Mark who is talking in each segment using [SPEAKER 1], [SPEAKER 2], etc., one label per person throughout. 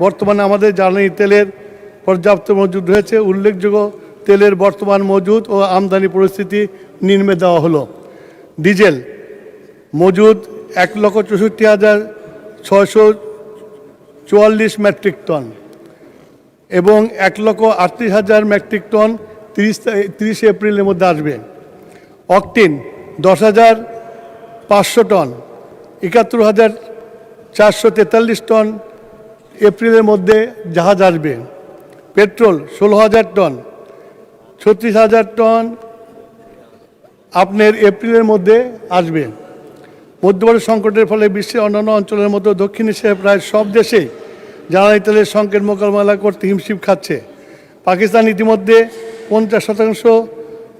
[SPEAKER 1] বর্তমানে আমাদের জ্বালানি তেলের পর্যাপ্ত মজুদ রয়েছে। উল্লেখযোগ্য তেলের বর্তমান মজুদ ও আমদানি পরিস্থিতি নিম্নে দেওয়া হলো। ডিজেল মজুদ 1,64,644 মেট্রিক টন এবং 1,38,000 মেট্রিক টন 30 এপ্রিলের মধ্যে আসবে। অকটেন 10,500 টন, 71,443 টন এপ্রিলের মধ্যে জাহাজ আসবে। পেট্রোল 16,000 টন, 36,000 টন আপনার এপ্রিলের মধ্যে আসবে। মধ্যবর্তী সংকটের ফলে বিশ্বের অন্যান্য অঞ্চলের মতো দক্ষিণ এশিয়ার প্রায় সব দেশেই জ্বালানি তেলের সংকট মোকাবেলা করতে হিমশিম খাচ্ছে। পাকিস্তান ইতিমধ্যে 50%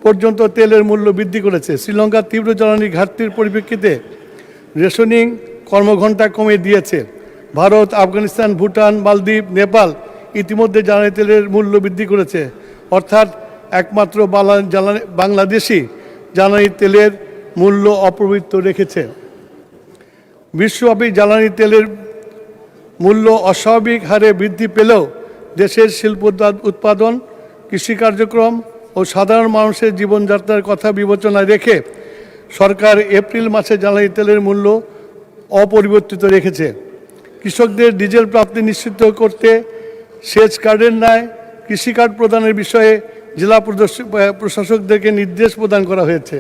[SPEAKER 1] পর্যন্ত তেলের মূল্য বৃদ্ধি করেছে। শ্রীলঙ্কার তীব্র জ্বালানি ঘাটতির পরিপ্রেক্ষিতে রেশনিং কর্মঘণ্টা কমিয়ে দিয়েছে। ভারত, আফগানিস্তান, ভুটান, মালদ্বীপ, নেপাল ইতিমধ্যে জ্বালানি তেলের মূল্য বৃদ্ধি করেছে। অর্থাৎ একমাত্র বাংলাদেশই জ্বালানি তেলের মূল্য অপ্রবৃত্ত রেখেছে। বিশ্বব্যাপী জ্বালানি তেলের মূল্য অস্বাভাবিক হারে বৃদ্ধি পেলেও দেশের শিল্প উৎপাদন, কৃষি কার্যক্রম ও সাধারণ মানুষের জীবনযাত্রার কথা বিবেচনায় রেখে সরকার এপ্রিল মাসে জ্বালানি তেলের মূল্য অপরিবর্তিত রেখেছে। কৃষকদের ডিজেল প্রাপ্তি নিশ্চিত করতে সেচ কার্ডের ন্যায় কৃষি কার্ড প্রদানের বিষয়ে জেলা প্রশাসকদেরকে নির্দেশ প্রদান করা হয়েছে।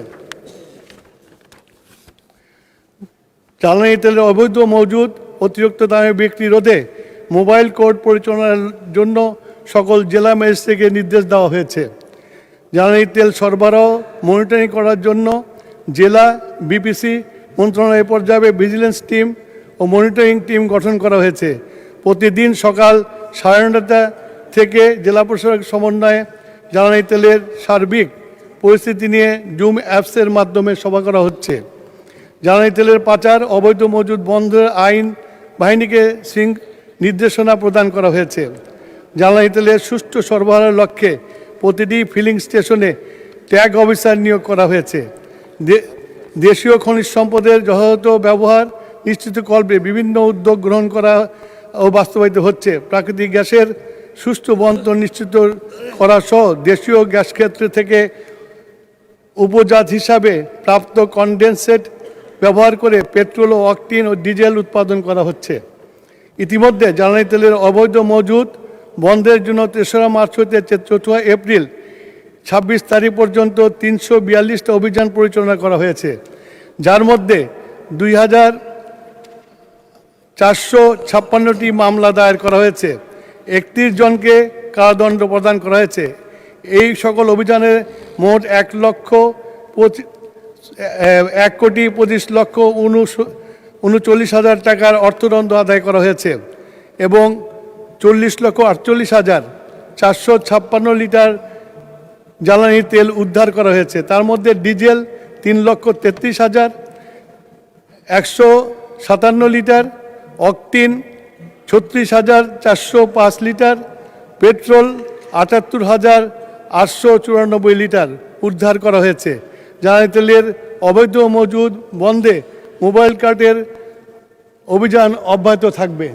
[SPEAKER 1] জ্বালানি তেলের অবৈধ মজুদ, অতিরিক্ত দামে বিক্রি রোধে মোবাইল কোর্ট পরিচালনার জন্য সকল জেলা ম্যাজিস্ট্রেটকে নির্দেশ দেওয়া হয়েছে। জ্বালানি তেল সরবরাহ মনিটরিং করার জন্য জেলা বিপিসি মন্ত্রণালয় পর্যায়ে ভিজিলেন্স টিম ও মনিটরিং টিম গঠন করা হয়েছে। প্রতিদিন সকাল 9:30 থেকে জেলা প্রশাসক সমন্বয়ে জ্বালানি তেলের সার্বিক পরিস্থিতি নিয়ে জুম অ্যাপসের মাধ্যমে সভা করা হচ্ছে। জ্বালানি তেলের পাচার, অবৈধ মজুদ বন্ধের আইন বাহিনীকে নির্দেশনা প্রদান করা হয়েছে। জ্বালানি তেলের সুষ্ঠু সরবরাহের লক্ষ্যে প্রতিটি ফিলিং স্টেশনে ট্যাগ অফিসার নিয়োগ করা হয়েছে। দেশীয় খনিজ সম্পদের যথাযথ ব্যবহার নিশ্চিতকল্পে বিভিন্ন উদ্যোগ গ্রহণ করা ও বাস্তবায়িত হচ্ছে। প্রাকৃতিক গ্যাসের সুষ্ঠু বণ্টন নিশ্চিত করা সহ দেশীয় গ্যাস ক্ষেত্র থেকে উপজাত হিসাবে প্রাপ্ত কনডেনসেট ব্যবহার করে পেট্রোল ও অকটেন ও ডিজেল উৎপাদন করা হচ্ছে। ইতিমধ্যে জ্বালানি তেলের অবৈধ মজুদ বন্ধের জন্য 3রা মার্চ হতে 4 এপ্রিল 26 তারিখ পর্যন্ত 342টা অভিযান পরিচালনা করা হয়েছে, যার মধ্যে 2,456টি মামলা দায়ের করা হয়েছে। 31 জনকে কারাদণ্ড প্রদান করা হয়েছে। এই সকল অভিযানে মোট 1,25,39,39,000 টাকার অর্থদণ্ড আদায় করা হয়েছে এবং 40,48,456 লিটার জ্বালানি তেল উদ্ধার করা হয়েছে। তার মধ্যে diesel 3,33,157 litre, octane 36,405 litre, petrol 78,894 litre উদ্ধার করা হয়েছে। জ্বালানি তেলের অবৈধ মজুদ বন্ধে মোবাইল কার্ডের অভিযান অব্যাহত থাকবে।